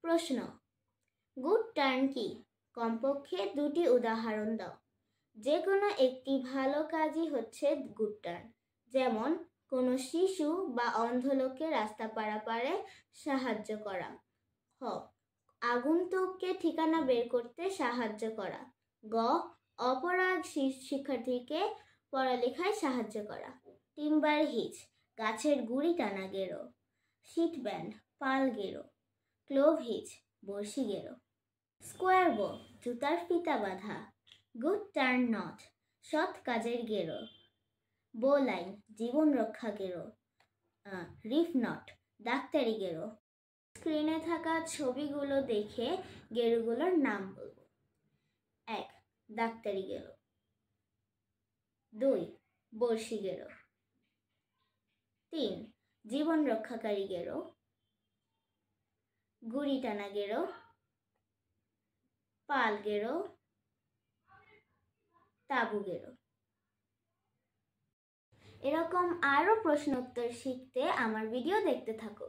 প্রশ্ন, good turn কি? কমপক্ষে দুটি উদাহরণ দাও। যে কোনো একটি ভালো কাজই হচ্ছে গুড টার্ন। যেমন কোনো শিশু বা অন্ধ লোককে রাস্তা পারাপারে সাহায্য করা। খ, আগন্তুককে ঠিকানা বের করতে সাহায্য করা। গ, অপরাগ শিক্ষার্থীকে পড়ালেখায় সাহায্য করা। টিম্বার হিচ, গাছের গুড়ি টানা গেরো। সিট ব্যান্ড, পাল গেরো। ক্লোভ হিচ, বড়শি গেরো। স্কোয়ার বো, জুতার ফিতা বাঁধা। গুড টার্ন নট, সৎ কাজের গেরো। বো লাইন, জীবন রক্ষা গেরো। রিফ নট, ডাক্তারি গেরো। স্ক্রিনে থাকা ছবিগুলো দেখে গেরোগুলোর নাম বলবো। 1, ডাক্তারি গেরো। 2, বড়শি গেরো। 3, জীবন রক্ষাকারী গেরো। গুড়ি টানা গেরো। পাল গেরো। তাবু গেরো। এরকম আরো প্রশ্ন উত্তর শিখতে আমার ভিডিও দেখতে থাকো।